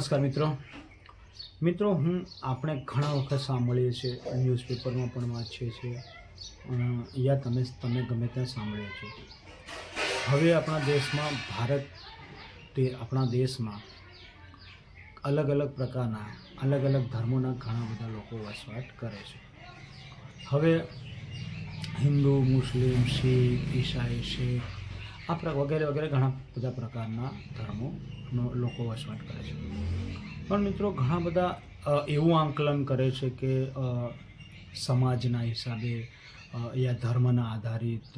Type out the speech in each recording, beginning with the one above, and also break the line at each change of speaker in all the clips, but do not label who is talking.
નમસ્કાર મિત્રો હું આપણે ઘણા વખત સાંભળીએ છીએ, ન્યૂઝપેપરમાં પણ વાંચીએ છીએ, યા તમે ગમે ત્યાં સાંભળ્યા છો. હવે આપણા દેશમાં અલગ અલગ પ્રકારના અલગ અલગ ધર્મોના ઘણા બધા લોકો વસવાટ કરે છે. હવે હિન્દુ, મુસ્લિમ, શીખ, ઈસાઈ, શીખ વગેરે વગેરે ઘણા બધા પ્રકારના ધર્મોનો લોકો વસવાટ કરે છે. પણ મિત્રો ઘણા બધા એવું આંકલન કરે છે કે સમાજના હિસાબે યા ધર્મના આધારિત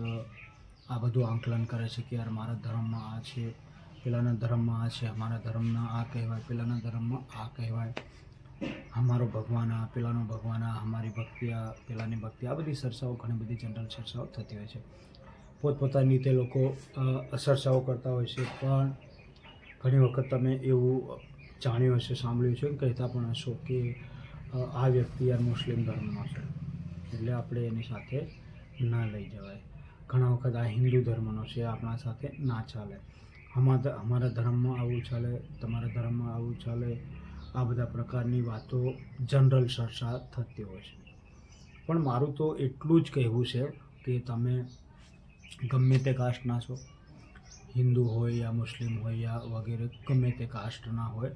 આ બધું આંકલન કરે છે કે યાર મારા ધર્મમાં આ છે, પેલાના ધર્મમાં આ છે, અમારા ધર્મના આ કહેવાય, પેલાના ધર્મમાં આ કહેવાય, અમારો ભગવાન આ, પેલાનો ભગવાન આ, અમારી ભક્તિ આ, પેલાની ભક્તિ આ. બધી ચર્ચાઓ, ઘણી બધી જનરલ ચર્ચાઓ થતી હોય છે. પોતપોતાની રીતે લોકો ચર્ચાઓ કરતા હોય છે. પણ ઘણી વખત તમે એવું જાણ્યું હશે, સાંભળ્યું છે, કહેતા પણ હશો કે આ વ્યક્તિ યાર મુસ્લિમ ધર્મનો છે એટલે આપણે એની સાથે ના લઈ જવાય. ઘણા વખત આ હિન્દુ ધર્મનો છે, આપણા સાથે ના ચાલે, અમારા ધર્મમાં આવું ચાલે, તમારા ધર્મમાં આવું ચાલે. આ બધા પ્રકારની વાતો જનરલ ચર્ચા થતી હોય છે. પણ મારું તો એટલું જ કહેવું છે કે તમે ગમે તે કાસ્ટના છો, હિન્દુ હોય યા મુસ્લિમ હોય યા વગેરે ગમે તે કાસ્ટના હોય,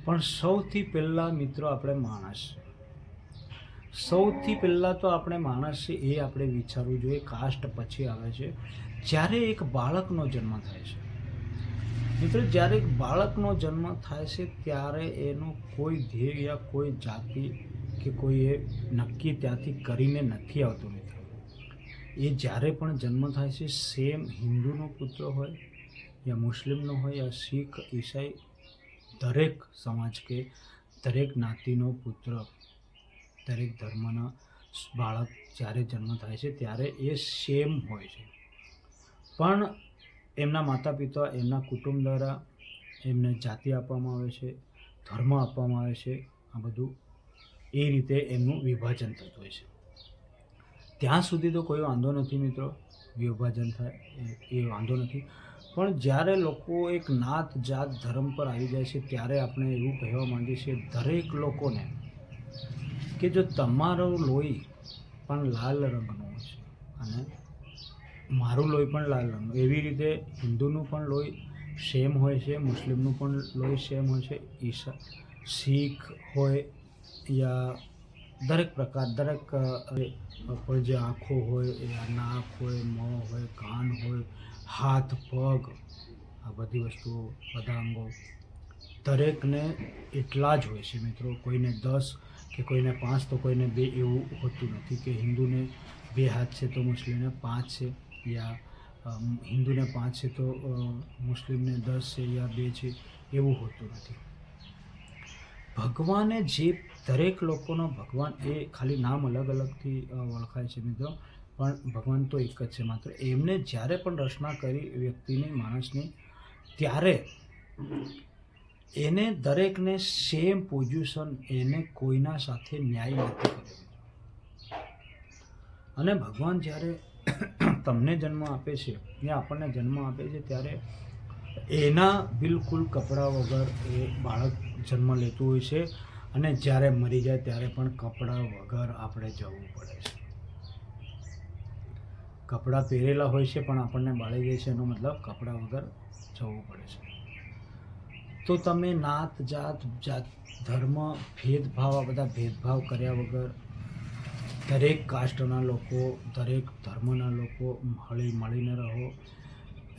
પણ સૌથી પહેલાં મિત્રો આપણે સૌથી પહેલાં તો આપણે માણસ છે એ આપણે વિચારવું જોઈએ. કાસ્ટ પછી આવે છે. જ્યારે એક બાળકનો જન્મ થાય છે મિત્રો, જ્યારે એક બાળકનો જન્મ થાય છે ત્યારે એનું કોઈ ધ્યેય યા કોઈ જાતિ કે કોઈ એ નક્કી ત્યાંથી કરીને નથી આવતું મિત્રો. એ જ્યારે પણ જન્મ થાય છે, સેમ હિન્દુનો પુત્ર હોય યા મુસ્લિમનો હોય યા શીખ, ઈસાઈ, દરેક સમાજ કે દરેક જ્ઞાતિનો પુત્ર, દરેક ધર્મના બાળક જ્યારે જન્મ થાય છે ત્યારે એ સેમ હોય છે. પણ એમના માતા પિતા, એમના કુટુંબ દ્વારા એમને જાતિ આપવામાં આવે છે, ધર્મ આપવામાં આવે છે. આ બધું એ રીતે એમનું વિભાજન થતું હોય છે. ત્યાં સુધી તો કોઈ વાંધો નથી મિત્રો, વિભાજન થાય એ વાંધો નથી. પણ જ્યારે લોકો એક નાત, જાત, ધર્મ પર આવી જાય છે ત્યારે આપણે એવું કહેવા માંગીએ છીએ દરેક લોકોને કે જો તમારો લોહી પણ લાલ રંગનો હોય છે અને મારું લોહી પણ લાલ રંગનું, એવી રીતે હિન્દુનું પણ લોહી સેમ હોય છે, મુસ્લિમનું પણ લોહી સેમ હોય છે, શીખ હોય યા દરેક પ્રકાર, દરેક કોઈ જે આંખો હોય યા નાક હોય, મોં હોય, કાન હોય, હાથ, પગ, આ બધી વસ્તુઓ, બધા અંગો દરેકને એટલા જ હોય છે મિત્રો. કોઈને 10 કે કોઈને 5 તો કોઈને 2 એવું હોતું નથી કે હિન્દુને 2 હાથ છે તો મુસ્લિમને 5 છે, યા હિન્દુને 5 છે તો મુસ્લિમને 10 છે યા 2 છે, એવું હોતું નથી. ભગવાને જે દરેક લોકોનો ભગવાન, એ ખાલી નામ અલગ અલગથી ઓળખાય છે મિત્રો, પણ ભગવાન તો એક જ છે માત્ર. એમને જ્યારે પણ રચના કરી વ્યક્તિની, માણસની, ત્યારે એને દરેકને સેમ પોઝિશન, એને કોઈના સાથે ન્યાય નથી કર્યો. અને ભગવાન જ્યારે તમને જન્મ આપે છે યા આપણને જન્મ આપે છે ત્યારે એના બિલકુલ કપડાં વગર એ બાળક જન્મ લેતું હોય છે. અને જ્યારે મરી જાય ત્યારે પણ કપડાં વગર આપણે જવું પડે છે. કપડાં પહેરેલા હોય છે પણ આપણને બાળી જાય છે, એનો મતલબ કપડાં વગર જવું પડે છે. તો તમે નાત, જાત, ધર્મ, ભેદભાવ, આ બધા ભેદભાવ કર્યા વગર દરેક કાસ્ટના લોકો, દરેક ધર્મના લોકો હળી મળીને રહો,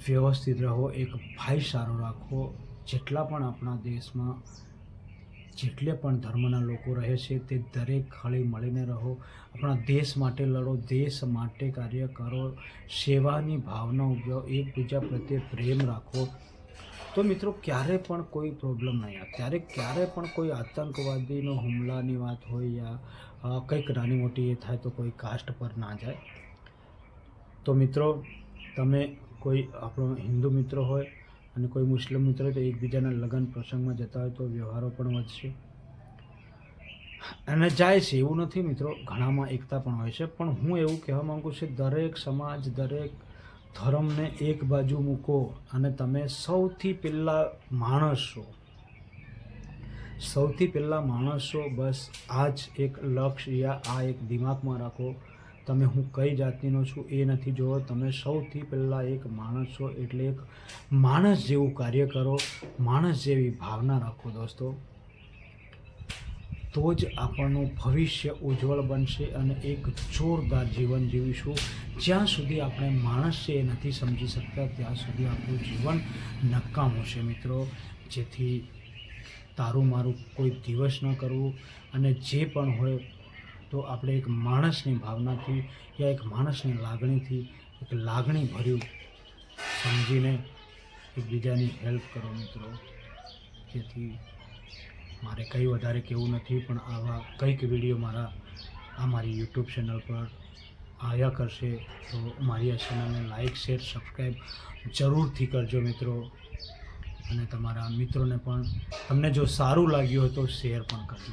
વ્યવસ્થિત રહો, એક ભાઈચારો રાખો. જેટલા પણ આપણા દેશમાં જેટલે પણ ધર્મના લોકો રહે છે તે દરેક હળી મળીને રહો. આપણા દેશ માટે લડો, દેશ માટે કાર્ય કરો, સેવાની ભાવના ઉભો, એકબીજા પ્રત્યે પ્રેમ રાખો. તો મિત્રો ક્યારે પણ કોઈ પ્રોબ્લેમ નહીં આવે. ત્યારે ક્યારે પણ કોઈ આતંકવાદીનો હુમલાની વાત હોય યા કંઈક નાની મોટી એ થાય તો કોઈ કાસ્ટ પર ના જાય. તો મિત્રો તમે કોઈ આપણો હિન્દુ મિત્ર હોય અને કોઈ મુસ્લિમ મિત્ર હોય તો એકબીજાના લગ્ન પ્રસંગમાં જતા હોય તો વ્યવહારો પણ વધશે અને જાય છે. એવું નથી મિત્રો, ઘણામાં એકતા પણ હોય છે. પણ હું એવું કહેવા માગું છું, દરેક સમાજ, દરેક ધર્મને એક બાજુ મૂકો અને તમે સૌથી પહેલાં માણસ છો. સૌથી પહેલાં માણસો બસ આ જ એક લક્ષ્ય યા આ એક દિમાગમાં રાખો, તમે હું કઈ જાતિનો છું એ નથી જોવો, તમે સૌથી પહેલાં એક માણસ છો એટલે એક માણસ જેવું કાર્ય કરો, માણસ જેવી ભાવના રાખો દોસ્તો. તો જ આપણનું ભવિષ્ય ઉજ્જવળ બનશે અને એક જોરદાર જીવન જીવીશું. જ્યાં સુધી આપણે માણસ છે એ નથી સમજી શકતા ત્યાં સુધી આપણું જીવન નકામું છે મિત્રો. જેથી તારું મારું કોઈ દિવસ ન કરવું, અને જે પણ હોય તો આપણે એક માણસની ભાવનાથી યા એક માણસની લાગણીથી એક લાગણી ભર્યું સમજીને એકબીજાની હેલ્પ કરો મિત્રો. જેથી મારે કંઈ વધારે કહેવું નથી, પણ આવા કંઈક વિડીયો મારી યુટ્યુબ ચેનલ પર આવ્યા કરશે, તો મારી આ ચેનલને લાઇક શેર સબસ્ક્રાઈબ જરૂરથી કરજો મિત્રો. અને તમારા મિત્રોને પણ તમને જો સારું લાગ્યું હોય તો શેર પણ કરજો.